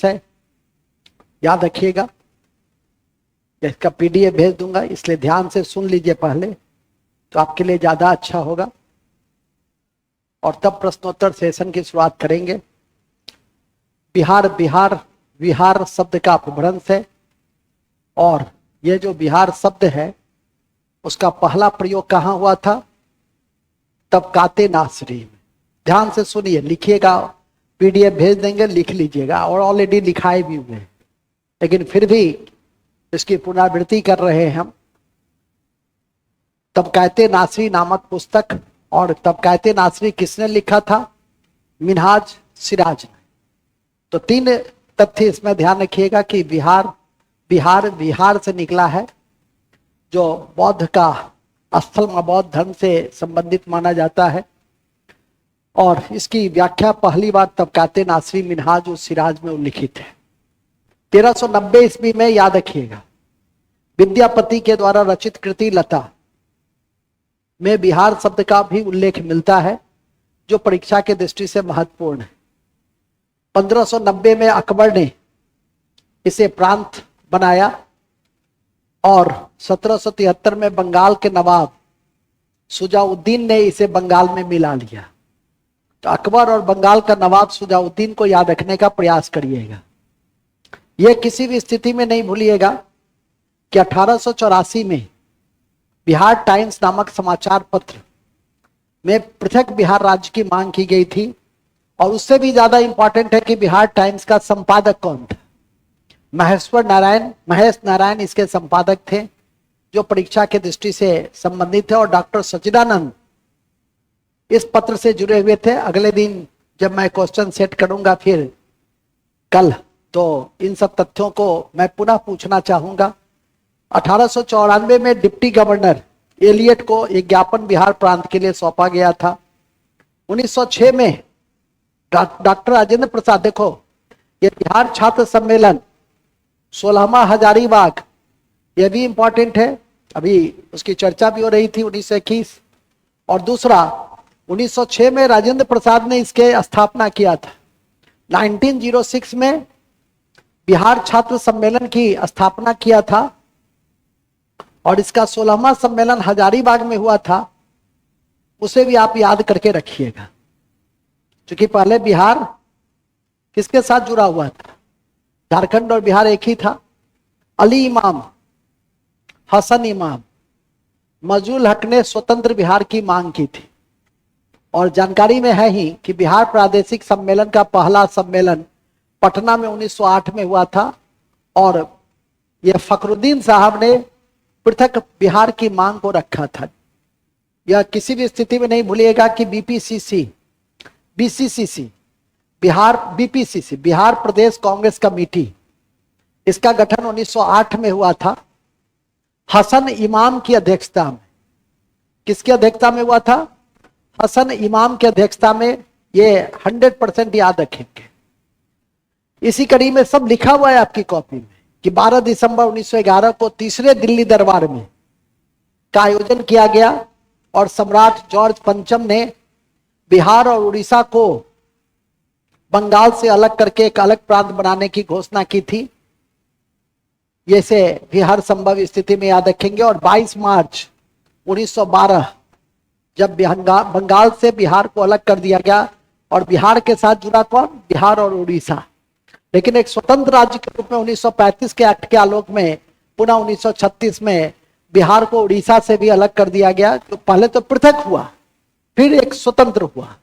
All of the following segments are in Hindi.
है, याद रखिएगा। इसका पीडीएफ भेज दूंगा, इसलिए ध्यान से सुन लीजिए पहले, तो आपके लिए ज्यादा अच्छा होगा। और तब प्रश्नोत्तर सेशन की शुरुआत करेंगे। बिहार बिहार विहार शब्द का अपभ्रंश है, और ये जो बिहार शब्द है उसका पहला प्रयोग कहाँ हुआ था? तबकाते नासरी में। ध्यान से सुनिए, लिखिएगा, पीडीएफ भेज देंगे, लिख लीजिएगा, और ऑलरेडी लिखाए भी हुए हैं, लेकिन फिर भी इसकी पुनरावृत्ति कर रहे हैं हम। तबकाते नासरी नामक पुस्तक, और तबकाते नासरी किसने लिखा था? मिनहाज सिराज ने। तो तीन तथ्य इसमें ध्यान रखिएगा कि बिहार से निकला है, जो बौद्ध का स्थल बौद्ध धर्म से संबंधित माना जाता है, और इसकी व्याख्या पहली बार तबकाते नासरी मिनहाज और सिराज में उल्लिखित है। 1390 ईस्वी में, याद रखिएगा, विद्यापति के द्वारा रचित कृति लता में बिहार शब्द का भी उल्लेख मिलता है, जो परीक्षा के दृष्टि से महत्वपूर्ण है। 1590 में अकबर ने इसे प्रांत बनाया, और 1773 में बंगाल के नवाब सुजाउद्दीन ने इसे बंगाल में मिला लिया। तो अकबर और बंगाल का नवाब सुजाउद्दीन को याद रखने का प्रयास करिएगा। यह किसी भी स्थिति में नहीं भूलिएगा कि 1884 में बिहार टाइम्स नामक समाचार पत्र में पृथक बिहार राज्य की मांग की गई थी, और उससे भी ज्यादा इंपॉर्टेंट है कि बिहार टाइम्स का संपादक कौन था? महेश नारायण इसके संपादक थे, जो परीक्षा के दृष्टि से संबंधित है, और डॉक्टर सच्चिदानंद इस पत्र से जुड़े हुए थे। अगले दिन जब मैं क्वेश्चन सेट करूंगा फिर कल, तो इन सब तथ्यों को मैं पुनः पूछना चाहूंगा। 1894 में डिप्टी गवर्नर एलियट को एक ज्ञापन बिहार प्रांत के लिए सौंपा गया था। 1906 में डॉक्टर राजेंद्र प्रसाद, देखो ये बिहार छात्र सम्मेलन 16वां हजारीबाग, यह भी इंपॉर्टेंट है, अभी उसकी चर्चा भी हो रही थी 1921। और दूसरा 1906 में राजेंद्र प्रसाद ने इसके स्थापना किया था। 1906 में बिहार छात्र सम्मेलन की स्थापना किया था, और इसका 16वां सम्मेलन हजारीबाग में हुआ था। उसे भी आप याद करके रखिएगा, क्योंकि पहले बिहार किसके साथ जुड़ा हुआ था? झारखंड और बिहार एक ही था। अली इमाम, हसन इमाम, मजूल हक ने स्वतंत्र बिहार की मांग की थी। और जानकारी में है ही कि बिहार प्रादेशिक सम्मेलन का पहला सम्मेलन पटना में 1908 में हुआ था, और यह फखरुद्दीन साहब ने पृथक बिहार की मांग को रखा था। यह किसी भी स्थिति में नहीं भूलिएगा कि बीसीसीसी बिहार प्रदेश कांग्रेस कमेटी, इसका गठन 1908 में हुआ था, हसन इमाम की अध्यक्षता में। किसकी अध्यक्षता में हुआ था? हसन इमाम की अध्यक्षता में। ये 100% याद रखेंगे। इसी कड़ी में सब लिखा हुआ है आपकी कॉपी में कि 12 दिसंबर 1911 को तीसरे दिल्ली दरबार में का आयोजन किया गया, और सम्राट जॉर्ज पंचम ने बिहार और उड़ीसा को बंगाल से अलग करके एक अलग प्रांत बनाने की घोषणा की थी। ये से भी हर संभव स्थिति में याद रखेंगे। और 22 मार्च 1912 जब बंगाल से बिहार को अलग कर दिया गया, और बिहार के साथ जुड़ा कौन? बिहार और उड़ीसा। लेकिन एक स्वतंत्र राज्य के रूप में 1935 के एक्ट के आलोक में पुनः 1936 में बिहार को उड़ीसा से भी अलग कर दिया गया। तो पहले तो पृथक हुआ, फिर एक स्वतंत्र हुआ।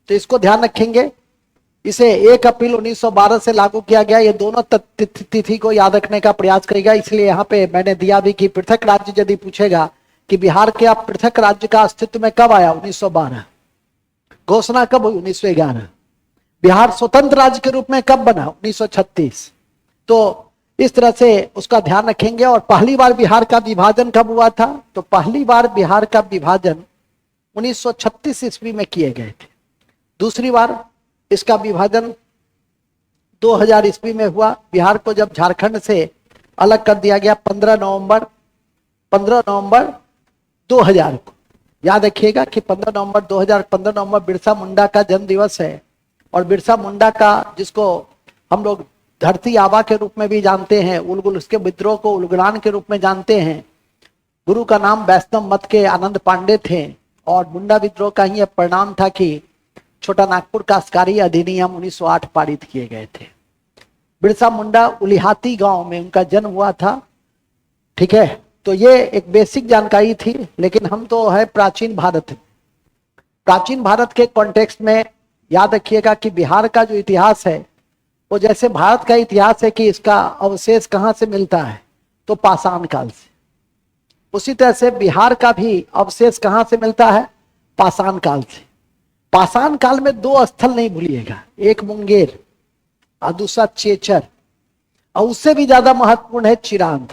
तो इसको ध्यान रखेंगे। इसे 1 अप्रैल 1912 से लागू किया गया। ये दोनों तिथि को याद रखने का प्रयास करेगा। इसलिए यहाँ पे मैंने दिया भी कि पृथक राज्य यदि पूछेगा कि बिहार के आप पृथक राज्य का अस्तित्व में कब आया? 1912। घोषणा कब हुई? 1911। बिहार स्वतंत्र राज्य के रूप में कब बना? 1936। तो इस तरह से उसका ध्यान रखेंगे। और पहली बार बिहार का विभाजन कब हुआ था? तो पहली बार बिहार का विभाजन 1936 ईस्वी में किए गए थे। दूसरी बार इसका विभाजन 2000 ईस्वी में हुआ। बिहार को जब झारखंड से अलग कर दिया गया 15 नवंबर 2000 को। याद रखिएगा कि 15 नवंबर 2000, 15 नवंबर बिरसा मुंडा का जन्म दिवस है, और बिरसा मुंडा का, जिसको हम लोग धरती आबा के रूप में भी जानते हैं, उलगुल उसके विद्रोह को उलगुलान के रूप में जानते हैं। गुरु का नाम वैष्णव मत के आनंद पांडे थे और मुंडा विद्रोह का ही परिणाम था कि छोटा नागपुर काश्तकारी अधिनियम 1908 पारित किए गए थे। बिरसा मुंडा उलिहाती गांव में उनका जन्म हुआ था। ठीक है, तो ये एक बेसिक जानकारी थी, लेकिन हम तो है प्राचीन भारत। प्राचीन भारत के कॉन्टेक्स्ट में याद रखिएगा कि बिहार का जो इतिहास है वो जैसे भारत का इतिहास है कि इसका अवशेष कहां से मिलता है, तो पाषाण काल से, उसी तरह से बिहार का भी अवशेष कहां से मिलता है, पाषाण काल से। पाषाण काल में दो स्थल नहीं भूलिएगा, एक मुंगेर और दूसरा चेचर, और उससे भी ज्यादा महत्वपूर्ण है चिरांद।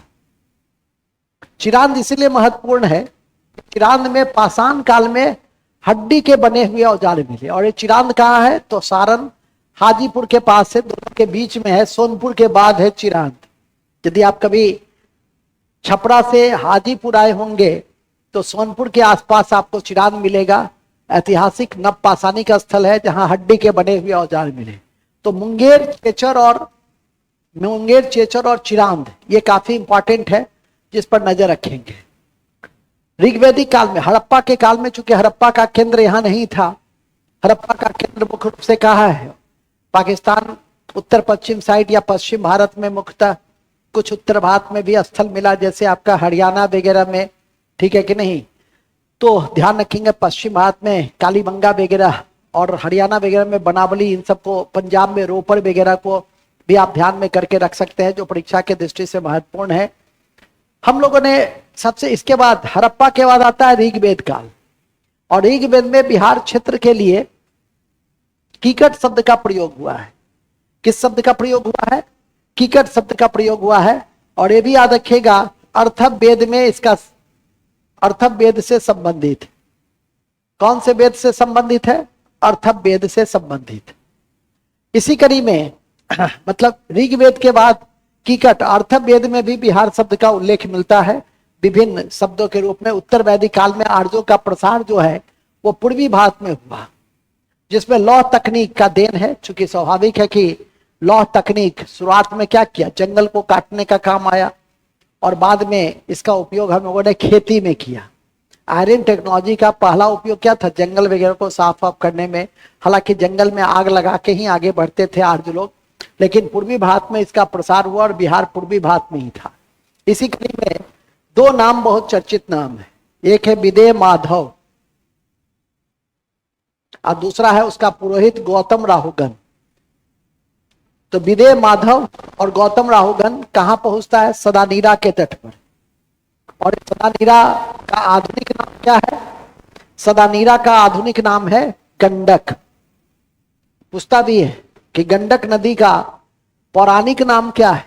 चिरांद इसलिए महत्वपूर्ण है, चिरांद में पाषाण काल में हड्डी के बने हुए औजार मिले। और ये चिरांद कहाँ है, तो सारण हाजीपुर के पास है, दोनों के बीच में है, सोनपुर के बाद है चिरांद। यदि आप कभी छपरा से हाजीपुर आए होंगे तो सोनपुर के आसपास आपको चिरांद मिलेगा। ऐतिहासिक नवपाषाणिक स्थल है जहां हड्डी के बने हुए औजार मिले। तो मुंगेर चेचर और चिरांद ये काफी इंपॉर्टेंट है, जिस पर नजर रखेंगे। ऋग्वेदिक काल में, हड़प्पा के काल में, चूंकि हड़प्पा का केंद्र यहां नहीं था, हड़प्पा का केंद्र मुख्य रूप से कहाँ है, पाकिस्तान उत्तर पश्चिम साइड या पश्चिम भारत में, मुख्यतः कुछ उत्तर भारत में भी स्थल मिला, जैसे आपका हरियाणा वगैरह में। ठीक है कि नहीं, तो ध्यान रखेंगे पश्चिम भारत में कालीबंगा वगैरह और हरियाणा वगैरह में बनावली, इन सबको, पंजाब में रोपड़ वगैरह को भी आप ध्यान में करके रख सकते हैं, जो परीक्षा के दृष्टि से महत्वपूर्ण है। हम लोगों ने सबसे, इसके बाद हड़प्पा के बाद आता है ऋग्वेद काल, और ऋग्वेद में बिहार क्षेत्र के लिए कीकट शब्द का प्रयोग हुआ है। किस शब्द का प्रयोग हुआ है, कीकट शब्द का प्रयोग हुआ है। और ये भी याद रखिएगा अर्थवेद में इसका, अर्थवेद से संबंधित, कौन से वेद से संबंधित है, अर्थवेद से संबंधित। इसी कड़ी में मतलब ऋग्वेद के बाद कीकट, अर्थवेद में भी बिहार शब्द का उल्लेख मिलता है विभिन्न शब्दों के रूप में। उत्तर वैदिक काल में आर्यों का प्रसार जो है वो पूर्वी भारत में हुआ, जिसमें लौह तकनीक का देन है। चूंकि स्वाभाविक है कि लौह तकनीक शुरुआत में क्या किया, जंगल को काटने का काम आया, और बाद में इसका उपयोग हम लोगों ने खेती में किया। आयरन टेक्नोलॉजी का पहला उपयोग क्या था, जंगल वगैरह को साफ वाफ करने में। हालांकि जंगल में आग लगा के ही आगे बढ़ते थे आर्य लोग, लेकिन पूर्वी भारत में इसका प्रसार हुआ और बिहार पूर्वी भारत में ही था। इसी कड़ी में दो नाम बहुत चर्चित नाम है, एक है विदेह माधव और दूसरा है उसका पुरोहित गौतम राहुगन। तो विदेह माधव और गौतम राहुगन कहां पहुंचता है, सदानीरा के तट पर। और सदानीरा का आधुनिक नाम क्या है, सदानीरा का आधुनिक नाम है गंडक। पूछता भी है कि गंडक नदी का पौराणिक नाम क्या है,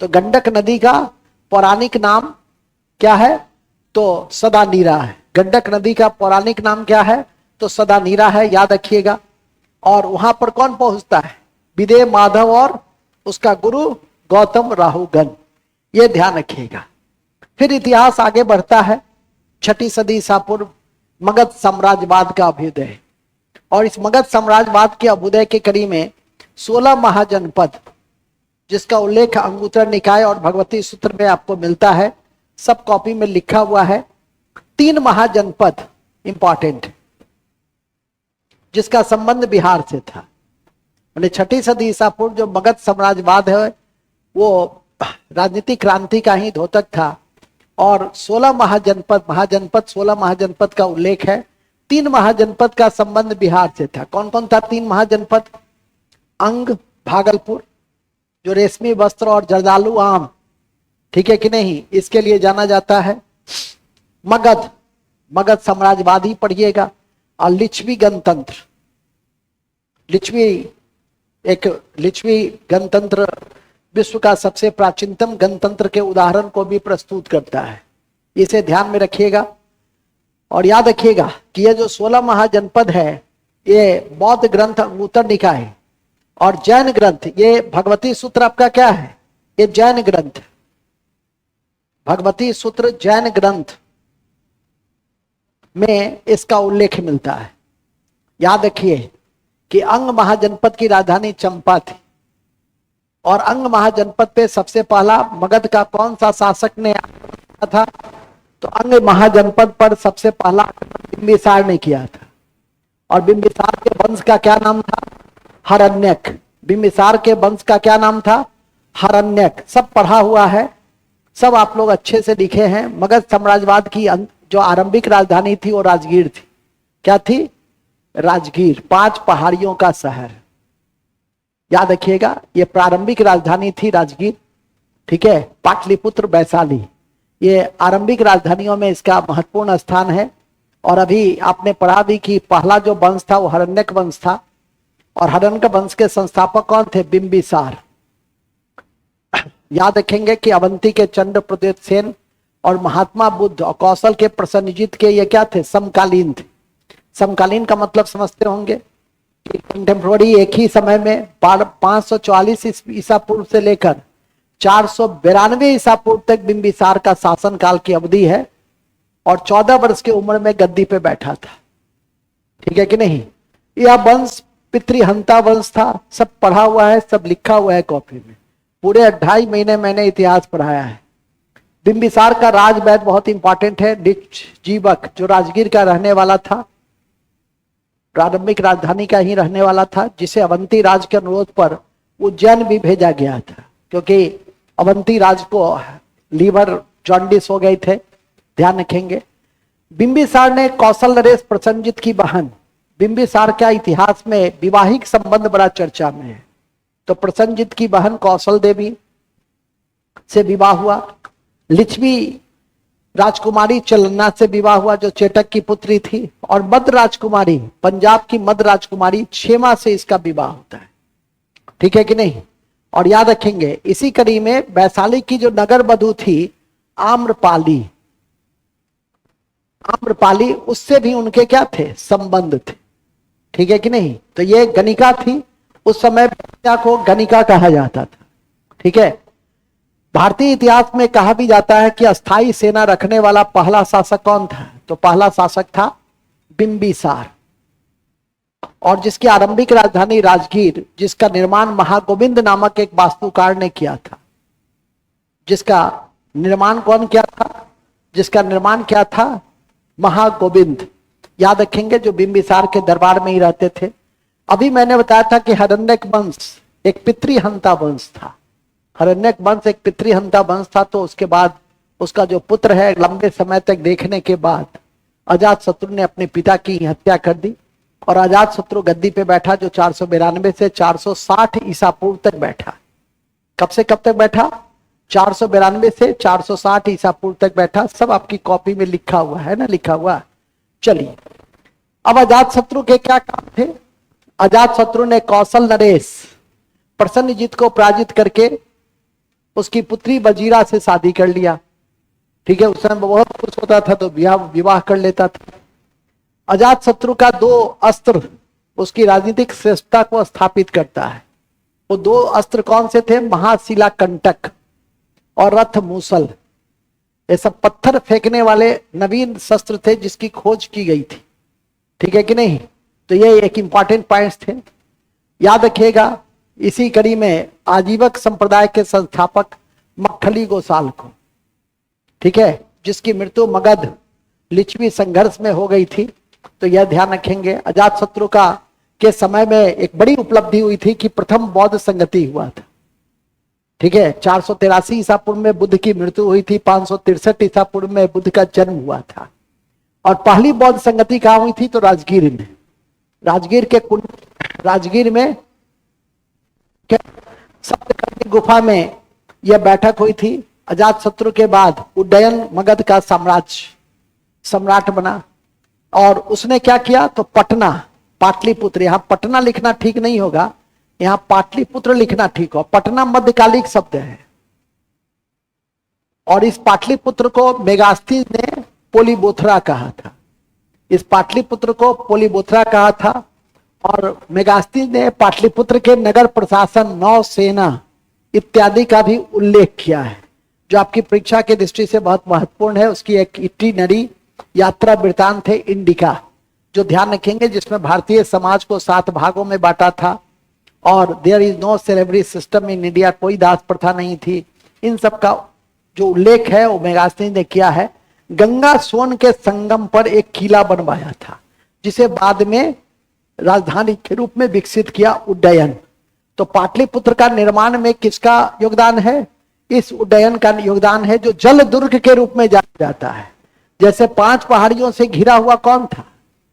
तो गंडक नदी का पौराणिक नाम क्या है, तो सदानीरा है। गंडक नदी का पौराणिक नाम क्या है, तो सदानीरा है, याद रखिएगा। और वहां पर कौन पहुंचता है, विदेह माधव और उसका गुरु गौतम राहुगन, ये ध्यान रखिएगा। फिर इतिहास आगे बढ़ता है, 6ठी सदी ईसा पूर्व मगध साम्राज्यवाद का अभ्युदय। और इस मगध साम्राज्यवाद के अभ्युदय के कड़ी में 16 महाजनपद, जिसका उल्लेख अंगुत्तर निकाय और भगवती सूत्र में आपको मिलता है, सब कॉपी में लिखा हुआ है। 3 महाजनपद इंपॉर्टेंट, जिसका संबंध बिहार से था। 6ठी सदी ईसा पूर्व जो मगध साम्राज्यवाद है वो राजनीतिक क्रांति का ही द्योतक था। और 16 महाजनपद 16 महाजनपद का उल्लेख है। 3 महाजनपद का संबंध बिहार से था। कौन कौन था 3 महाजनपद, अंग भागलपुर, जो रेशमी वस्त्र और जर्दालू आम, ठीक है कि नहीं, इसके लिए जाना जाता है। मगध साम्राज्यवाद ही पढ़िएगा। और लिच्छवी गणतंत्र, लिच्छवी गणतंत्र विश्व का सबसे प्राचीनतम गणतंत्र के उदाहरण को भी प्रस्तुत करता है, इसे ध्यान में रखिएगा। और याद रखिएगा कि ये जो 16 महाजनपद है ये बौद्ध ग्रंथ अंगुत्तर निकाय और जैन ग्रंथ, ये भगवती सूत्र आपका क्या है, ये जैन ग्रंथ, भगवती सूत्र जैन ग्रंथ में इसका उल्लेख मिलता है। याद रखिए कि अंग महाजनपद की राजधानी चंपा थी। और अंग महाजनपद पे सबसे पहला मगध का कौन सा शासक ने किया था? तो अंग महाजनपद पर सबसे पहला बिंबिसार ने किया था। और बिंबिसार के वंश का क्या नाम था? हरण्यक। बिंबिसार के वंश का क्या नाम था? हरण्यक। सब पढ़ा हुआ है, सब आप लोग अच्छे से लिखे हैं। मगध साम्राज्यवाद की जो आरंभिक राजधानी थी वो राजगीर थी। क्या थी? राजगीर, 5 पहाड़ियों का शहर। याद रखिएगा, ये प्रारंभिक राजधानी थी राजगीर। ठीक है, पाटलिपुत्र, वैशाली, ये आरंभिक राजधानियों में इसका महत्वपूर्ण स्थान है। और अभी आपने पढ़ा भी कि पहला जो वंश था वो हरण्यक वंश था। और हरण्यक वंश के संस्थापक कौन थे? बिंबिसार। याद रखेंगे कि अवंती के चंद्र प्रद्योत सेन और महात्मा बुद्ध और कौशल के प्रसन्नजीत के ये क्या थे? समकालीन थे। समकालीन का मतलब समझते होंगे कि कंटेम्प्रोरी, एक ही समय में 544 ईसा पूर्व से लेकर 492 ईसा पूर्व तक बिंबिसार का शासन काल की अवधि है। और 14 वर्ष की उम्र में गद्दी पे बैठा था। ठीक है कि नहीं? यह वंश पितृहंता वंश था। सब पढ़ा हुआ है, सब लिखा हुआ है कॉपी में। पूरे 2.5 महीने मैंने इतिहास पढ़ाया है। बिंबिसार का राजवैद बहुत इंपॉर्टेंट है। जीवक जो राजगीर का रहने वाला था, प्रारंभिक राजधानी का ही रहने वाला था, जिसे अवंती राज के अनुरोध पर उज्जैन भी भेजा गया था, क्योंकि अवंती राज को लीवर जॉन्डिस हो गए थे। ध्यान रखेंगे। बिंबिसार ने कौशल नरेश प्रसन्नजीत की बहन, बिंबिसार का इतिहास में विवाहिक संबंध बड़ा चर्चा में है। तो प्रसन्नजीत की बहन कौशल देवी से विवाह हुआ। लिच्छवी राजकुमारी चलन्ना से विवाह हुआ, जो चेटक की पुत्री थी। और मध्य राजकुमारी, पंजाब की मध्य राजकुमारी क्षेमा से इसका विवाह होता है। ठीक है कि नहीं? और याद रखेंगे, इसी कड़ी में वैशाली की जो नगर वधु थी आम्रपाली, आम्रपाली, उससे भी उनके क्या थे? संबंध थे। ठीक है कि नहीं? तो ये गणिका थी। उस समय को गणिका कहा जाता था। ठीक है। भारतीय इतिहास में कहा भी जाता है कि अस्थाई सेना रखने वाला पहला शासक कौन था? तो पहला शासक था बिंबिसार। और जिसकी आरंभिक राजधानी राजगीर, जिसका निर्माण महागोविंद नामक एक वास्तुकार ने किया था। जिसका निर्माण कौन किया था? जिसका निर्माण क्या था? महागोविंद। याद रखेंगे, जो बिंबिसार के दरबार में ही रहते थे। अभी मैंने बताया था कि हरण्यक वंश एक पितृहंता वंश था। हरण्यक वंश एक पितृहंता वंश था। तो उसके बाद उसका जो पुत्र है, लंबे समय तक देखने के बाद अजातशत्रु ने अपने पिता की हत्या कर दी। और अजातशत्रु गद्दी पे बैठा, जो 492 से 460 ईसा पूर्व तक बैठा। कब से कब तक बैठा? 492 से 460 ईसा पूर्व तक बैठा। सब आपकी कॉपी में लिखा हुआ है ना, लिखा हुआ। चलिए, अब अजातशत्रु के क्या काम थे? अजातशत्रु ने कौशल नरेश प्रसन्नजीत को पराजित करके उसकी पुत्री वजीरा से शादी कर लिया। ठीक है, उस समय बहुत खुश होता था तो विवाह कर लेता था। अजातशत्रु का 2 अस्त्र उसकी राजनीतिक श्रेष्ठता को स्थापित करता है। वो 2 अस्त्र कौन से थे? महाशिला कंटक और रथ मूसल। ये सब पत्थर फेंकने वाले नवीन शस्त्र थे जिसकी खोज की गई थी। ठीक है कि नहीं? तो ये एक इंपॉर्टेंट पॉइंट्स थे, याद रखिएगा। इसी कड़ी में आजीवक संप्रदाय के संस्थापक मक्खली गोसाल को, ठीक है, जिसकी मृत्यु मगध लिच्छवी संघर्ष में हो गई थी। तो यह ध्यान रखेंगे। अजातशत्रु का के समय में एक बड़ी उपलब्धि हुई थी कि प्रथम बौद्ध संगति हुआ था। ठीक है, 483 ईसा पूर्व में बुद्ध की मृत्यु हुई थी। 563 ईसा पूर्व में बुद्ध का जन्म हुआ था। और पहली बौद्ध संगति कहाँ हुई थी? तो राजगीर में। राजगीर में सप्तकर्णी गुफा में यह बैठक हुई थी। अजातशत्रु के बाद उदयन मगध का सम्राट बना। और उसने क्या किया? तो पटना, पाटलिपुत्र, यहाँ पटना लिखना ठीक नहीं होगा, यहाँ पाटलिपुत्र लिखना ठीक हो। पटना मध्यकालिक शब्द है। और इस पाटलिपुत्र को मेगास्थी ने पोलीबोथरा कहा था। इस पाटलिपुत्र को पोलीबोथरा कहा था। और मेगास्थी ने पाटलिपुत्र के नगर प्रशासन, नौसेना इत्यादि का भी उल्लेख किया है, जो आपकी परीक्षा की दृष्टि से बहुत महत्वपूर्ण है। उसकी एक इटिनरी यात्रा वृतांत है इंडिका, जो ध्यान रखेंगे, जिसमें भारतीय समाज को 7 भागों में बांटा था। और there is no celebrity system in India, कोई दास प्रथा नहीं थी। इन सब का जो उल्लेख है वो मेगास्थनी ने किया है। गंगा सोन के संगम पर एक किला बनवाया था जिसे बाद में राजधानी के रूप में विकसित किया, उड्डयन। तो पाटलिपुत्र का निर्माण में किसका योगदान है? इस उड्डयन का योगदान है, जो जल दुर्ग के रूप में जाना जाता है। जैसे 5 पहाड़ियों से घिरा हुआ कौन था?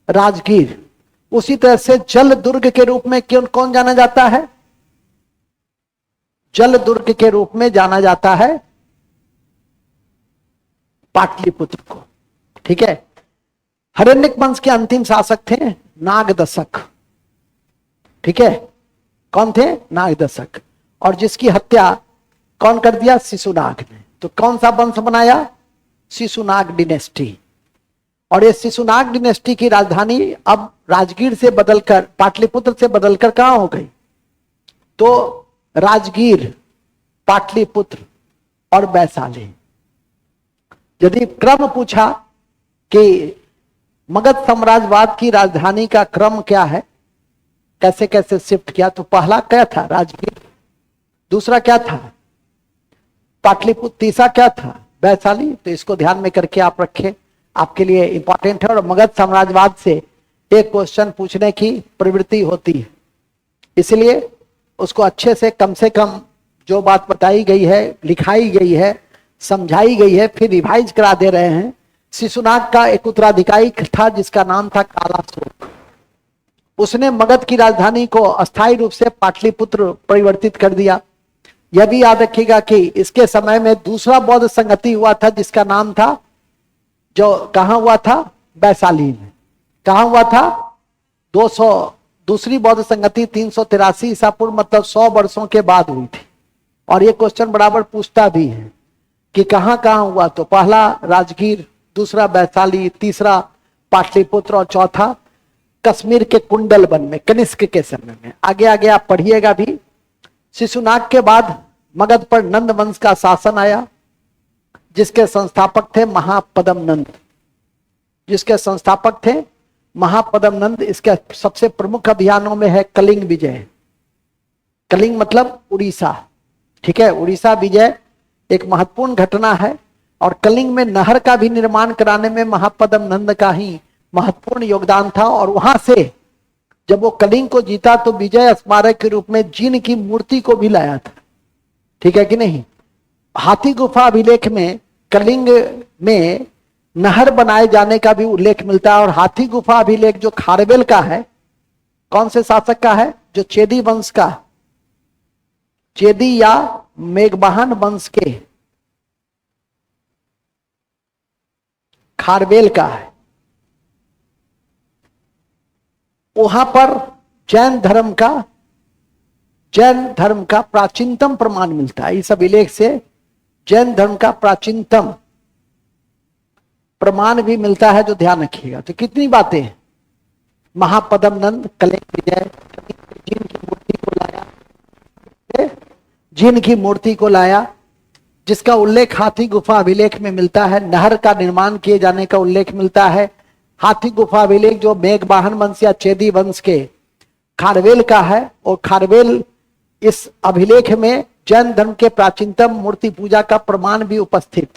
राजगीर। उसी तरह से जल दुर्ग के रूप में कौन जाना जाता है? जल दुर्ग के रूप में जाना जाता है पाटलिपुत्र को। ठीक है। हिरण्यक वंश के अंतिम शासक थे नागदशक। ठीक है। कौन थे? नागदशक। और जिसकी हत्या कौन कर दिया? शिशुनाग ने। तो कौन सा वंश बनाया? शिशुनाग डिनेस्टी। और ये शिशुनाग डिनेस्टी की राजधानी अब राजगीर से बदलकर, पाटलिपुत्र से बदलकर कहां हो गई? तो राजगीर, पाटलिपुत्र और वैशाली। यदि क्रम पूछा कि मगध साम्राज्यवाद की राजधानी का क्रम क्या है, कैसे कैसे शिफ्ट किया, तो पहला क्या था? राजगीर। दूसरा क्या था? पाटलिपुत्र। तीसरा क्या था? वैशाली। तो इसको ध्यान में करके आप रखें, आपके लिए इंपॉर्टेंट है। और मगध साम्राज्यवाद से एक क्वेश्चन पूछने की प्रवृत्ति होती है, इसलिए उसको अच्छे से कम जो बात बताई गई है, लिखाई गई है, समझाई गई है, फिर रिवाइज करा दे रहे हैं। शिशुनाग का एक उत्तराधिकारी था जिसका नाम था कालाशोक। उसने मगध की राजधानी को अस्थायी रूप से पाटलिपुत्र परिवर्तित कर दिया। यह भी याद रखिएगा कि इसके समय में दूसरा बौद्ध संगति हुआ था जिसका नाम था, जो कहां हुआ था? वैशाली में। कहां हुआ था? 200 दूसरी बौद्ध संगति 383 ईसा पूर्व, मतलब 100 वर्षों के बाद हुई थी। और ये क्वेश्चन बराबर पूछता भी है कि कहां कहां हुआ। तो पहला राजगीर, दूसरा वैशाली, तीसरा पाटलिपुत्र और चौथा कश्मीर के कुंडलवन में कनिष्क के समय में। आगे आगे आप पढ़िएगा भी। शिशुनाग के बाद मगध पर नंद वंश का शासन आया जिसके संस्थापक थे महापद्म नंद। जिसके संस्थापक थे महापद्म नंद। इसके सबसे प्रमुख अभियानों में है कलिंग विजय। कलिंग मतलब उड़ीसा। ठीक है। उड़ीसा विजय एक महत्वपूर्ण घटना है। और कलिंग में नहर का भी निर्माण कराने में महापद्म नंद का ही महत्वपूर्ण योगदान था। और वहां से जब वो कलिंग को जीता तो विजय स्मारक के रूप में जिन की मूर्ति को भी लाया था। ठीक है कि नहीं? हाथी गुफा अभिलेख में कलिंग में नहर बनाए जाने का भी उल्लेख मिलता है। और हाथी गुफा अभिलेख जो खारवेल का है, कौन से शासक का है? जो चेदी वंश का, चेदी या मेघवाहन वंश के खारवेल का है। वहां पर जैन धर्म का प्राचीनतम प्रमाण मिलता है। इस अभिलेख से जैन धर्म का प्राचीनतम प्रमाण भी मिलता है, जो ध्यान रखिएगा। तो कितनी बातें हैं? महापद्म नंद, कलिंग विजय, जिन की मूर्ति को लाया, जिन की मूर्ति को लाया, जिसका उल्लेख हाथी गुफा अभिलेख में मिलता है। नहर का निर्माण किए जाने का उल्लेख मिलता है। हाथी गुफा अभिलेख जो मेघवाहन वंश या चेदी वंश के खारवेल का है। और खारवेल इस अभिलेख में जैन धर्म के प्राचीनतम मूर्ति पूजा का प्रमाण भी उपस्थित।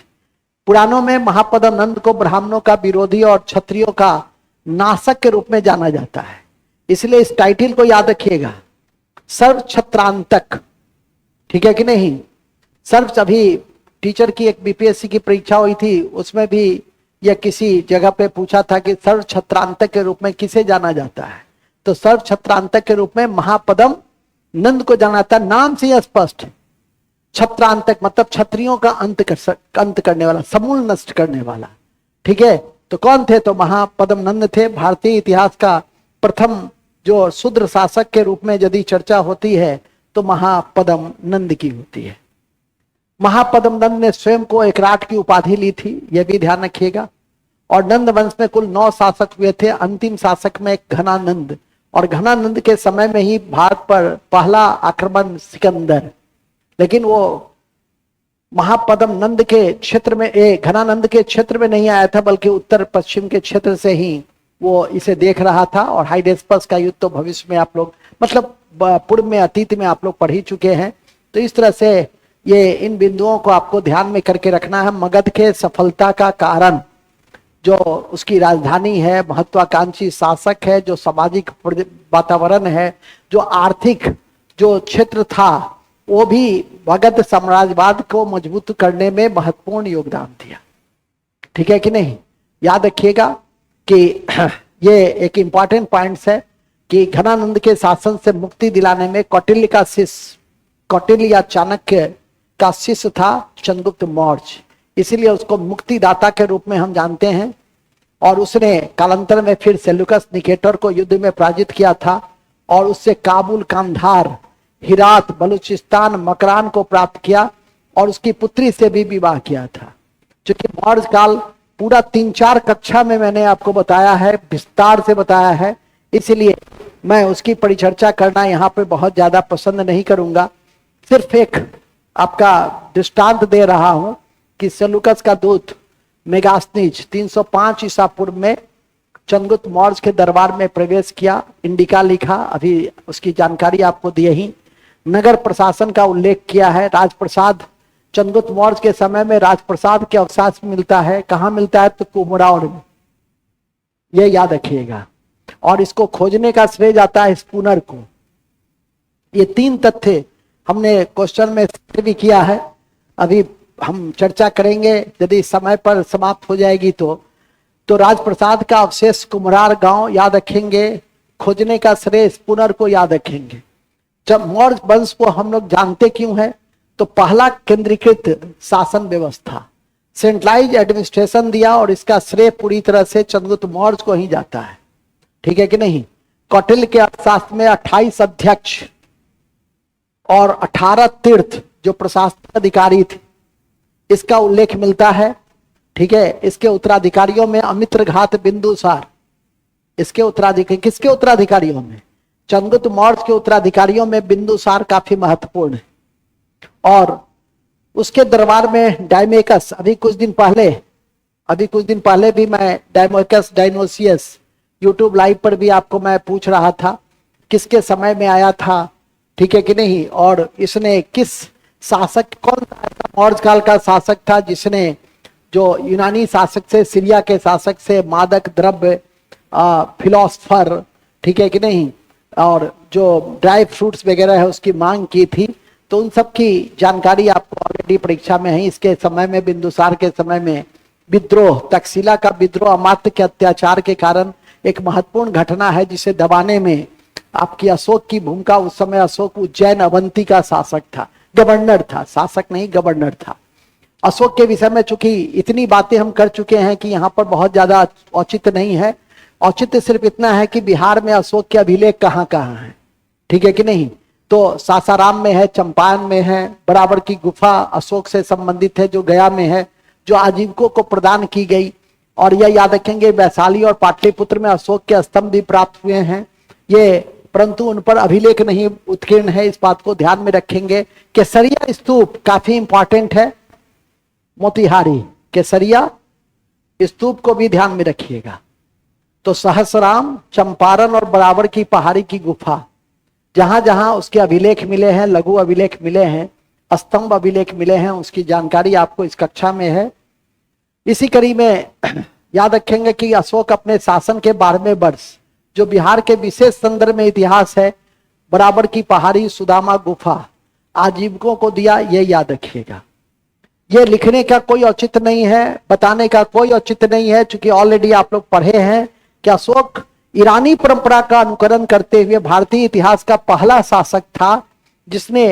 पुराणों में महापद्म नंद को ब्राह्मणों का विरोधी और क्षत्रियों का नाशक के रूप में जाना जाता है। इसलिए इस टाइटल को याद रखिएगा, सर्व छत्रांतक। ठीक है कि नहीं? सर्व, अभी टीचर की एक बीपीएससी की परीक्षा हुई थी, उसमें भी यह किसी जगह पे पूछा था कि सर्व छत्रांतक के रूप में किसे जाना जाता है। तो सर्व छत्रांतक के रूप में महापद्म नंद को जाना जाता है। नाम से यह स्पष्ट है। छत्रांतक मतलब क्षत्रियों का अंत करने वाला, समूल नष्ट करने वाला। ठीक है। तो कौन थे? तो महापद्म नंद थे। भारतीय इतिहास का प्रथम जो शूद्र शासक के रूप में यदि चर्चा होती है तो महापद्म नंद की होती है। महापद्म नंद ने स्वयं को एकराट की उपाधि ली थी, यह भी ध्यान रखिएगा। और नंद वंश में कुल 9 शासक हुए थे। अंतिम शासक में घनानंद। और घनानंद के समय में ही भारत पर पहला आक्रमण सिकंदर, लेकिन वो महापद्म नंद के क्षेत्र में, घनानंद के क्षेत्र में नहीं आया था, बल्कि उत्तर पश्चिम के क्षेत्र से ही वो इसे देख रहा था। और हाइडेस्पस का युद्ध तो भविष्य में आप लोग, मतलब पूर्व में अतीत में आप लोग पढ़ ही चुके हैं। तो इस तरह से ये इन बिंदुओं को आपको ध्यान में करके रखना है। मगध के सफलता का कारण जो उसकी राजधानी है, महत्वाकांक्षी शासक है, जो सामाजिक वातावरण है, जो आर्थिक जो क्षेत्र था, वो भी मगध साम्राज्यवाद को मजबूत करने में महत्वपूर्ण योगदान दिया। ठीक है कि नहीं? याद रखिएगा कि ये एक इंपॉर्टेंट पॉइंट्स है कि घनानंद के शासन से मुक्ति दिलाने में कौटिल्य का शिष्य, कौटिल्य या चाणक्य का शिष्य था चंद्रगुप्त मौर्य, इसीलिए उसको मुक्तिदाता के रूप में हम जानते हैं। और उसने कालांतर में फिर सेल्यूकस निकेटर को युद्ध में पराजित किया था और उससे काबुल, कांधार, हिरात, बलूचिस्तान, मकरान को प्राप्त किया और उसकी पुत्री से भी विवाह किया था। चूंकि मौर्य काल पूरा 3-4 कक्षा में मैंने आपको बताया है, विस्तार से बताया है, इसलिए मैं उसकी परिचर्चा करना यहाँ पे बहुत ज्यादा पसंद नहीं करूंगा। सिर्फ एक आपका दृष्टांत दे रहा हूं कि सेल्यूकस का दूत मेगास्थनीज 305 ईसा पूर्व में चंद्रगुप्त मौर्य के दरबार में प्रवेश किया, इंडिका लिखा, अभी उसकी जानकारी आपको दी ही। नगर प्रशासन का उल्लेख किया है। राजप्रसाद चंद्रगुप्त मौर्य के समय में राजप्रसाद के अवकाश मिलता है, कहाँ मिलता है? तो कुमरान में, ये याद रखिएगा। और इसको खोजने का श्रेय जाता है स्पूनर को। ये 3 तथ्य हमने क्वेश्चन में भी किया है, अभी हम चर्चा करेंगे यदि समय पर समाप्त हो जाएगी तो राजप्रसाद का अवशेष कुमरार गांव याद रखेंगे, खोजने का श्रेय स्पूनर को याद रखेंगे। जब मौर्य वंश को हम लोग जानते क्यों है? तो पहला केंद्रीकृत शासन व्यवस्था, सेंट्रलाइज एडमिनिस्ट्रेशन दिया और इसका श्रेय पूरी तरह से चंद्रगुप्त मौर्य को ही जाता है। ठीक है कि नहीं? कौटिल्य के अर्थशास्त्र में 28 अध्यक्ष और 18 तीर्थ जो प्रशासनिक अधिकारी थे, इसका उल्लेख मिलता है। ठीक है? इसके उत्तराधिकारियों में अमित्रघात, बिंदुसार, इसके उत्तराधिकारी, किसके उत्तराधिकारियों में? चंद्रगुप्त मौर्य के उत्तराधिकारियों में बिंदुसार काफी महत्वपूर्ण है। और उसके दरबार में डायमेकस, अभी कुछ दिन पहले भी मैं डायमेकस डायनोसियस यूट्यूब लाइव पर भी आपको मैं पूछ रहा था किसके समय में आया था। ठीक है कि नहीं? और इसने किस शासक, कौन सा मौर्य काल का शासक था जिसने जो यूनानी शासक से, सीरिया के शासक से मादक द्रव्य, फिलोसफर, ठीक है कि नहीं, और जो ड्राई फ्रूट्स वगैरह है उसकी मांग की थी। तो उन सब की जानकारी आपको ऑलरेडी परीक्षा में है। इसके समय में, बिंदुसार के समय में विद्रोह, तक्षशिला का विद्रोह अमात्य के अत्याचार के कारण एक महत्वपूर्ण घटना है जिसे दबाने में आपकी अशोक की भूमिका। उस समय अशोक उज्जैन अवंती का शासक था, गवर्नर था, शासक नहीं गवर्नर था। अशोक के विषय में चूंकि इतनी बातें हम कर चुके हैं कि यहाँ पर बहुत ज्यादा औचित्य नहीं है। औचित्य सिर्फ इतना है कि बिहार में अशोक के अभिलेख कहाँ कहाँ है। ठीक है कि नहीं? तो सासाराम में है, चंपारण में है, बराबर की गुफा अशोक से संबंधित है जो गया में है, जो आजीविकों को प्रदान की गई। और यह याद रखेंगे वैशाली और पाटलिपुत्र में अशोक के स्तंभ भी प्राप्त हुए हैं ये, परंतु उन पर अभिलेख नहीं उत्कीर्ण है, इस बात को ध्यान में रखेंगे। केसरिया स्तूप काफी इंपॉर्टेंट है, मोतिहारी केसरिया स्तूप को भी ध्यान में रखिएगा। तो सहसराम, चंपारण और बराबर की पहाड़ी की गुफा, जहां जहां उसके अभिलेख मिले हैं, लघु अभिलेख मिले हैं, स्तंभ अभिलेख मिले हैं, उसकी जानकारी आपको इस कक्षा में है। इसी कड़ी में याद रखेंगे कि अशोक अपने शासन के 12वें वर्ष, जो बिहार के विशेष संदर्भ में इतिहास है, बराबर की पहाड़ी, सुदामा गुफा आजीविकों को दिया, ये याद रखिएगा। ये लिखने का कोई औचित्य नहीं है, बताने का कोई औचित्य नहीं है, क्योंकि ऑलरेडी आप लोग पढ़े हैं कि अशोक ईरानी परंपरा का अनुकरण करते हुए भारतीय इतिहास का पहला शासक था जिसने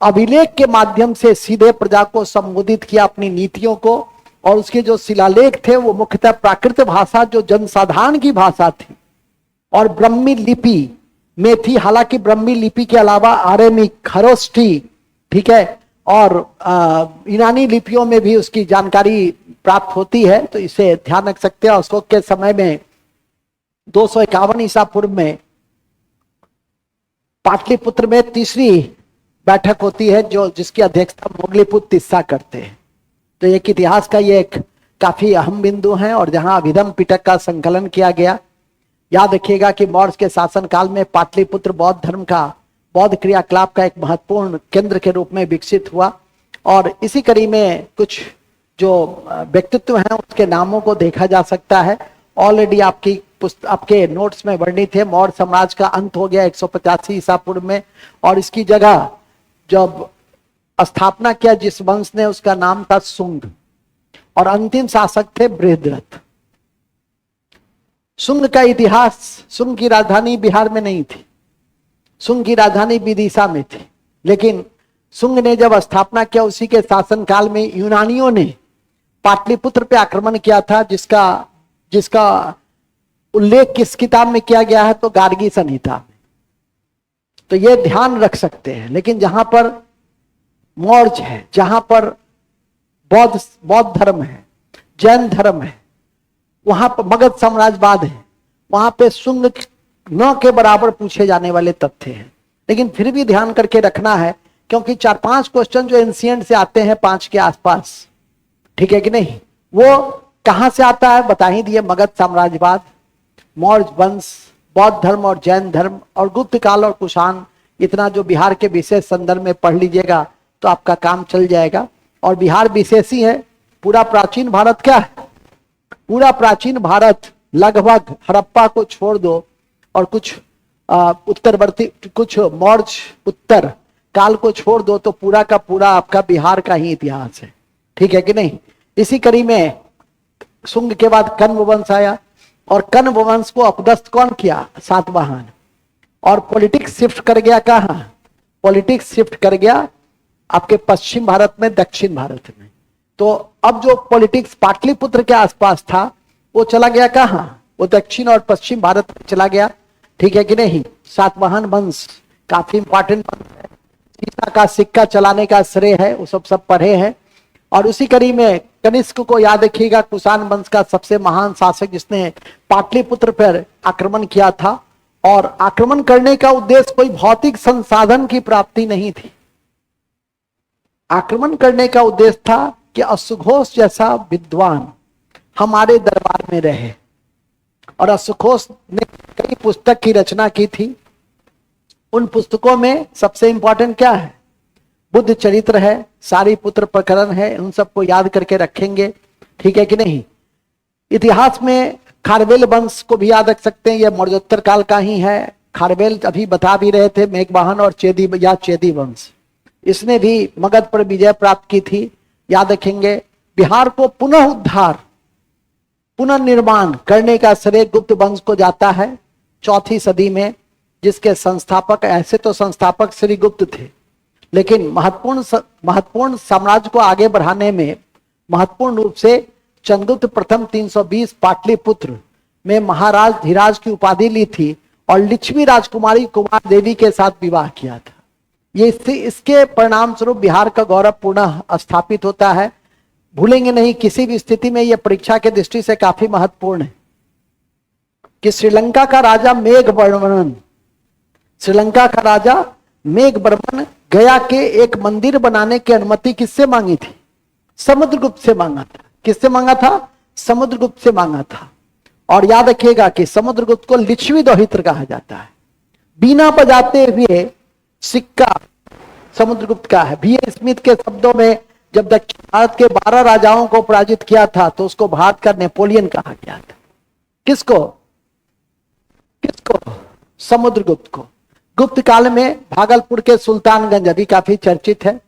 अभिलेख के माध्यम से सीधे प्रजा को संबोधित किया, अपनी नीतियों को। और उसके जो शिलालेख थे वो मुख्यतः प्राकृत भाषा, जो जनसाधारण की भाषा थी, और ब्रह्मी लिपि में थी। हालांकि ब्रह्मी लिपि के अलावा आरेमिक, खरोष्ठी, ठीक है, और यूनानी लिपियों में भी उसकी जानकारी प्राप्त होती है, तो इसे ध्यान रख सकते हैं। अशोक के समय में 251 ईसा पूर्व में पाटलिपुत्र में तीसरी बैठक होती है, जो जिसकी अध्यक्षता मोगलीपुत्र तिस्सा करते हैं। तो एक इतिहास का ये एक काफी अहम बिंदु है, और जहां अभिधम पिटक का संकलन किया गया। याद रखिएगा कि मौर्य के शासन काल में पाटलिपुत्र बौद्ध धर्म का बौद्ध क्रियाकलाप का एक महत्वपूर्ण केंद्र के रूप में विकसित हुआ। और इसी कड़ी में कुछ जो व्यक्तित्व हैं उसके नामों को देखा जा सकता है। ऑलरेडी आपके नोट्स में वर्णित है। मौर्य साम्राज्य का अंत हो गया 185 ईसा पूर्व में, और इसकी जगह जब स्थापना किया जिस वंश ने, उसका नाम था शुंग, और अंतिम शासक थे बृहद्रथ। शुंग का इतिहास, शुंग की राजधानी बिहार में नहीं थी, शुंग की राजधानी विदिशा में थी। लेकिन शुंग ने जब स्थापना किया, उसी के शासनकाल में यूनानियों ने पाटलिपुत्र पे आक्रमण किया था, जिसका उल्लेख किस किताब में किया गया है, तो गार्गी संहिता में। तो ये ध्यान रख सकते हैं। लेकिन जहां पर मौर्य है, जहां पर बौद्ध धर्म है, जैन धर्म है, वहां पर मगध साम्राज्यवाद है, वहां पे शुंग न के बराबर पूछे जाने वाले तथ्य हैं। लेकिन फिर भी ध्यान करके रखना है, क्योंकि 4-5 क्वेश्चन जो एंशिएंट से आते हैं 5 के आसपास, ठीक है कि नहीं, वो कहां से आता है बता ही दिए। मगध साम्राज्यवाद, मौर्य वंश, बौद्ध धर्म और जैन धर्म, और गुप्त काल और कुषाण, इतना जो बिहार के विशेष संदर्भ में पढ़ लीजिएगा तो आपका काम चल जाएगा। और बिहार विशेष ही है। पूरा प्राचीन भारत क्या है, पूरा प्राचीन भारत लगभग हड़प्पा को छोड़ दो और कुछ उत्तरवर्ती, कुछ मौर्य उत्तर काल को छोड़ दो, तो पूरा का पूरा आपका बिहार का ही इतिहास है, ठीक है कि नहीं। इसी कड़ी में शुंग के बाद कण्व वंश आया, और कण्व वंश को अपदस्थ कौन किया, सातवाहन। और पॉलिटिक्स शिफ्ट कर गया कहां, पॉलिटिक्स शिफ्ट कर गया आपके पश्चिम भारत में, दक्षिण भारत में। तो अब जो पॉलिटिक्स पाटलिपुत्र के आसपास था, वो चला गया कहां, वो दक्षिण और पश्चिम भारत में चला गया, ठीक है कि नहीं। सातवाहन वंश काफी इंपॉर्टेंट वंश है। सीता का सिक्का चलाने का श्रेय है, वो सब पढ़े हैं। और उसी कड़ी में कनिष्क को याद रखिएगा, कुषाण वंश का सबसे महान शासक, जिसने पाटलिपुत्र पर आक्रमण किया था। और आक्रमण करने का उद्देश्य कोई भौतिक संसाधन की प्राप्ति नहीं थी। आक्रमण करने का उद्देश्य था कि अश्वघोष जैसा विद्वान हमारे दरबार में रहे। और अश्वघोष ने कई पुस्तक की रचना की थी। उन पुस्तकों में सबसे इंपॉर्टेंट क्या है, बुद्ध चरित्र है, सारीपुत्र प्रकरण है। उन सबको याद करके रखेंगे, ठीक है कि नहीं। इतिहास में खारवेल वंश को भी याद रख सकते हैं, यह मौर्योत्तर काल का ही है। खारवेल अभी बता भी रहे थे, मेघवाहन और चेदी वंश, इसने भी मगध पर विजय प्राप्त की थी, याद रखेंगे। बिहार को पुनः उद्धार, पुनर्निर्माण करने का श्रेय गुप्त वंश को जाता है 4वीं सदी में, जिसके संस्थापक, ऐसे तो संस्थापक श्री गुप्त थे, लेकिन महत्वपूर्ण साम्राज्य को आगे बढ़ाने में महत्वपूर्ण रूप से चंद्रगुप्त प्रथम 320 पाटलिपुत्र में महाराज धीराज की उपाधि ली थी, और लिच्छवी राजकुमारी कुमार देवी के साथ विवाह किया था। ये इसके परिणाम स्वरूप बिहार का गौरव पुनः स्थापित होता है। भूलेंगे नहीं, किसी भी स्थिति में यह परीक्षा के दृष्टि से काफी महत्वपूर्ण है कि श्रीलंका का राजा मेघवर्मन, श्रीलंका का राजा मेघवर्मन गया के एक मंदिर बनाने की अनुमति किससे मांगी थी, समुद्रगुप्त से मांगा था। किससे मांगा था, समुद्रगुप्त से मांगा था। और याद रखिएगा कि समुद्रगुप्त को लिच्छवी दोहित्र कहा जाता है। बीना बजाते हुए सिक्का समुद्रगुप्त का है। B.A. स्मिथ के शब्दों में, जब दक्षिण भारत के 12 राजाओं को पराजित किया था, तो उसको भारत का नेपोलियन कहा गया था। किसको, समुद्रगुप्त को। गुप्त काल में भागलपुर के सुल्तानगंज अभी काफी चर्चित है।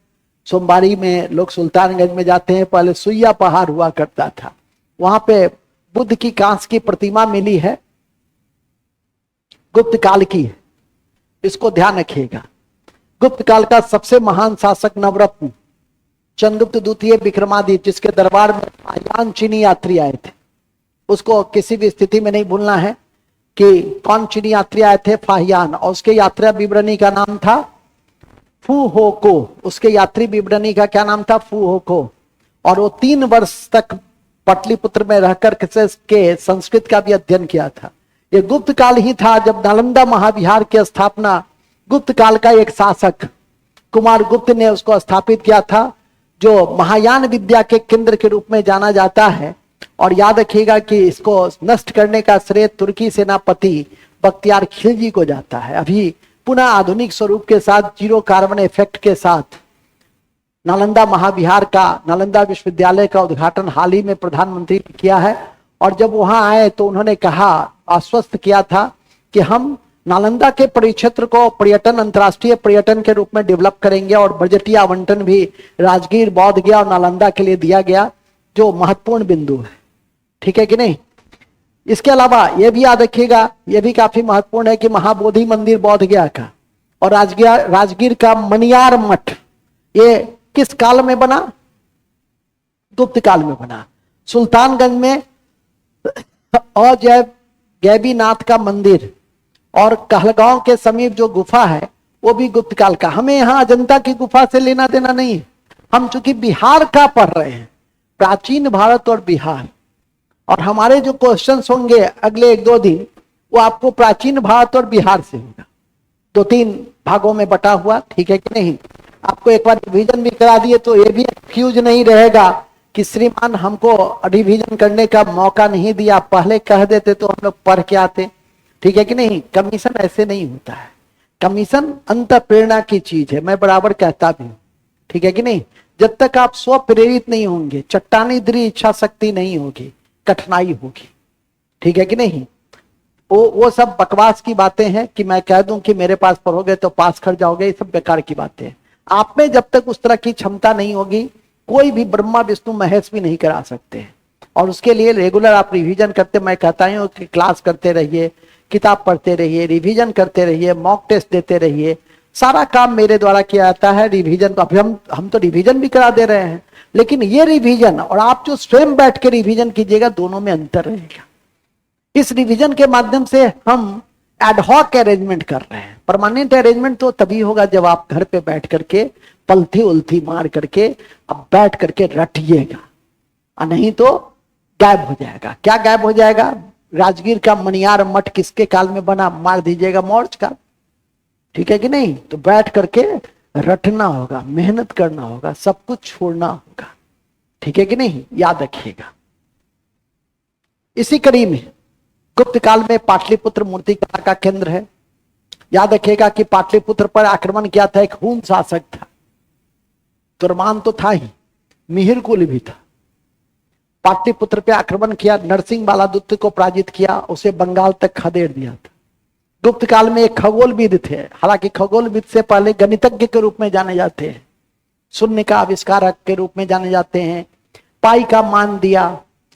सोमवारी में लोग सुल्तानगंज में जाते हैं। पहले सुइया पहाड़ हुआ करता था, वहां पे बुद्ध की कांस्य की प्रतिमा मिली है, गुप्त काल की है, इसको ध्यान रखिएगा। गुप्त काल का सबसे महान शासक नवरत्न चंद्रगुप्त द्वितीय विक्रमादित्य, जिसके दरबार में फाहियान चीनी यात्री आए थे, उसको किसी भी स्थिति में नहीं भूलना है कि कौन चीनी यात्री आए थे, फाहियान। और उसके यात्रा विवरणी का नाम था फू हो को। उसके यात्री विवरणी का क्या नाम था, फू हो को। और वो 3 वर्ष तक पाटलिपुत्र में रहकर के संस्कृत का भी अध्ययन किया था। ये गुप्त काल ही था जब नालंदा महाविहार की स्थापना गुप्त काल का एक शासक कुमार गुप्त ने उसको स्थापित किया था, जो महायान विद्या के केंद्र के रूप में जाना जाता है। और याद रखिएगा कि इसको नष्ट करने का श्रेय तुर्की सेनापति बख्तियार खिलजी को जाता है। अभी पुनः आधुनिक स्वरूप के साथ, जीरो कार्बन इफेक्ट के साथ नालंदा महाविहार का, नालंदा विश्वविद्यालय का उद्घाटन हाल ही में प्रधानमंत्री ने किया है। और जब वहां आए तो उन्होंने कहा, आश्वस्त किया था कि हम नालंदा के परिक्षेत्र को पर्यटन, अंतर्राष्ट्रीय पर्यटन के रूप में डेवलप करेंगे और बजटीय आवंटन भी राजगीर, बोध गया और नालंदा के लिए दिया गया, जो महत्वपूर्ण बिंदु है। ठीक है कि नहीं? इसके अलावा यह भी याद रखिएगा, यह भी काफी महत्वपूर्ण है कि महाबोधि मंदिर बोध गया का और राजगीर का मनियार मठ, ये किस काल में बना? गुप्त काल में बना। सुल्तानगंज में गैबीनाथ का मंदिर और कहलगांव के समीप जो गुफा है वो भी गुप्त काल का। हमें यहाँ अजंता की गुफा से लेना देना नहीं है, हम चूंकि बिहार का पढ़ रहे हैं, प्राचीन भारत और बिहार, और हमारे जो क्वेश्चंस होंगे अगले 1-2 दिन वो आपको प्राचीन भारत और बिहार से होगा, 2-3 भागों में बटा हुआ। ठीक है कि नहीं? आपको एक बार रिवीजन भी करा दिए तो ये भी एक्सक्यूज नहीं रहेगा कि श्रीमान हमको रिवीजन करने का मौका नहीं दिया, पहले कह देते तो हम लोग पढ़ के आते। ठीक है कि नहीं? कमीशन ऐसे नहीं होता है, कमीशन अंत प्रेरणा की चीज है, मैं बराबर कहता भी हूं। ठीक है कि नहीं? जब तक आप स्व प्रेरित नहीं होंगे, चट्टानी दृढ़ इच्छा शक्ति नहीं होगी, कठिनाई होगी। ठीक है कि नहीं? वो सब बकवास की बातें हैं कि मैं कह दूं कि मेरे पास पढ़ोगे तो पास कर जाओगे, ये सब बेकार की बातें हैं। आप में जब तक उस तरह की क्षमता नहीं होगी, कोई भी ब्रह्मा विष्णु महेश भी नहीं करा सकते हैं। और उसके लिए रेगुलर आप रिवीजन करते, मैं कहता हूं कि क्लास करते रहिए, किताब पढ़ते रहिए, रिवीजन करते रहिए, मॉक टेस्ट देते रहिए। सारा काम मेरे द्वारा किया जाता है। रिवीजन तो अभी हम तो रिवीजन भी करा दे रहे हैं, लेकिन ये रिवीजन और आप जो स्वयं बैठ के रिवीजन कीजिएगा, दोनों में अंतर रहेगा। इस रिवीजन के माध्यम से हम एडहॉक अरेंजमेंट कर रहे हैं। परमानेंट अरेंजमेंट तो तभी होगा जब आप घर पे बैठ करके पलथी उल्थी मार करके अब बैठ करके रटिएगा, और नहीं तो गायब हो जाएगा। क्या गायब हो जाएगा? राजगीर का मनियार मठ किसके काल में बना? मार दीजिएगा मौर्य का। ठीक है कि नहीं? तो बैठ करके रटना होगा, मेहनत करना होगा, सब कुछ छोड़ना होगा। ठीक है कि नहीं? याद रखिएगा। इसी कड़ी में गुप्त काल में पाटलिपुत्र मूर्ति कला का केंद्र है। याद रखिएगा कि पाटलिपुत्र पर आक्रमण किया था एक हून शासक था, तुर्मान तो था ही, मिहिर कुल भी था। पाटलिपुत्र पे आक्रमण किया, नरसिंह बालादुत्त को पराजित किया, उसे बंगाल तक खदेड़ दिया था। गुप्त काल में एक खगोलविद थे, हालांकि खगोलविद से पहले गणितज्ञ के रूप में जाने जाते हैं, शून्य का आविष्कारक के रूप में जाने जाते हैं, पाई का मान दिया।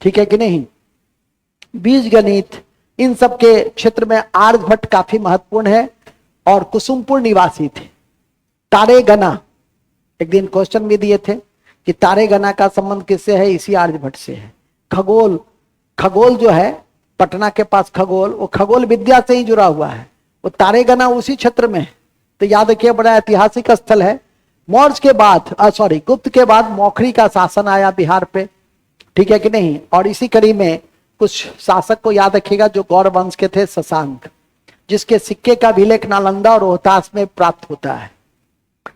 ठीक है कि नहीं? बीज गणित, इन सब के क्षेत्र में आर्यभट्ट काफी महत्वपूर्ण है और कुसुमपुर निवासी थे। तारे गणा, एक दिन क्वेश्चन भी दिए थे कि तारे गणा का संबंध किससे है? इसी आर्यभट्ट से है। खगोल जो है, पटना के पास खगोल, वो खगोल विद्या से ही जुड़ा हुआ है। वो तारे गणा उसी क्षेत्र में है। तो याद रखिए, बड़ा ऐतिहासिक स्थल है। मौर्य के बाद गुप्त के बाद मौखरी का शासन आया बिहार पे। ठीक है कि नहीं? और इसी कड़ी में कुछ शासक को याद रखिएगा जो गौर वंश के थे, शशांक, जिसके सिक्के का अभिलेख नालंदा और रोहतास में प्राप्त होता है।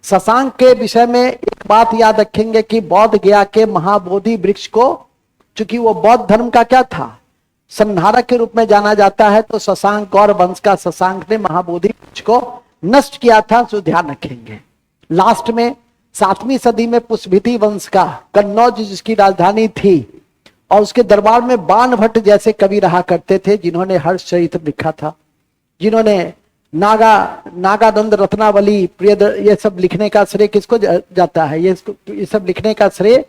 शशांक के विषय में एक बात याद रखेंगे कि बोध गया के महाबोधि वृक्ष को, चूंकि वो बौद्ध धर्म का क्या था, संहारक के रूप में जाना जाता है, तो शशांक, गौर वंश का शशांक ने महाबोधि वृक्ष को नष्ट किया था, तो ध्यान रखेंगे। लास्ट में 7वीं सदी में पुष्पिति वंश का कन्नौज जिसकी राजधानी थी, और उसके दरबार में बाणभट्ट जैसे कवि रहा करते थे, जिन्होंने हर्षचरित्र लिखा था, जिन्होंने नागानंद, रत्नावली, ये सब लिखने का श्रेय किसको जाता है? ये सब लिखने का श्रेय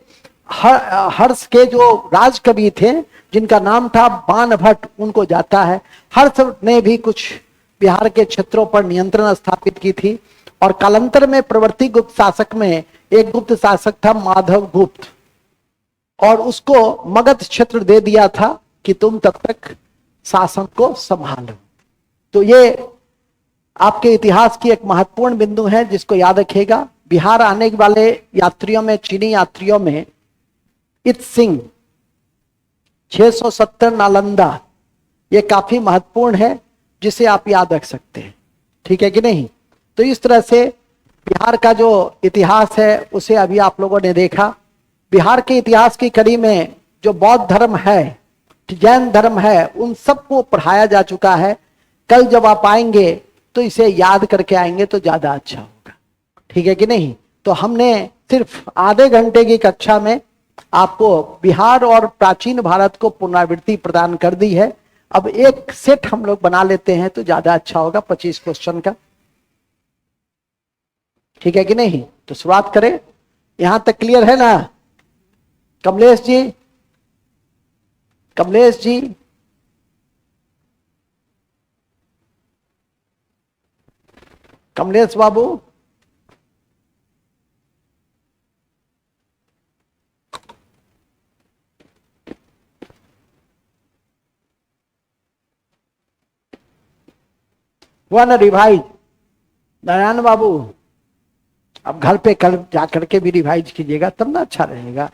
हर्ष के जो राज कवि थे, जिनका नाम था बाणभट्ट, उनको जाता है। हर्ष ने भी कुछ बिहार के क्षेत्रों पर नियंत्रण स्थापित की थी। और कालांतर में प्रवर्ती गुप्त शासक में एक गुप्त शासक था माधव गुप्त, और उसको मगध क्षेत्र दे दिया था कि तुम तब तक शासन को संभालो। तो ये आपके इतिहास की एक महत्वपूर्ण बिंदु है जिसको याद रखिएगा। बिहार आने वाले यात्रियों में, चीनी यात्रियों में इत सिंह 670 नालंदा, ये काफी महत्वपूर्ण है जिसे आप याद रख सकते हैं। ठीक है कि नहीं? तो इस तरह से बिहार का जो इतिहास है उसे अभी आप लोगों ने देखा। बिहार के इतिहास की कड़ी में जो बौद्ध धर्म है, जैन धर्म है, उन सबको पढ़ाया जा चुका है। कल जब आप आएंगे तो तो इसे याद करके आएंगे तो ज्यादा अच्छा होगा, ठीक है कि नहीं। तो हमने सिर्फ आधे घंटे की कक्षा में आपको बिहार और प्राचीन भारत को पुनरावृत्ति प्रदान कर दी है। अब एक सेट हम लोग बना लेते हैं तो ज्यादा अच्छा होगा 25 क्वेश्चन का, ठीक है कि नहीं। तो शुरुआत करें, यहां तक क्लियर है ना। कमलेश जी, कमलेश जी, कमलेश बाबू, हुआ ना रिवाइज। नारायण बाबू अब घर पे कल जा करके भी रिवाइज कीजिएगा तब ना अच्छा रहेगा।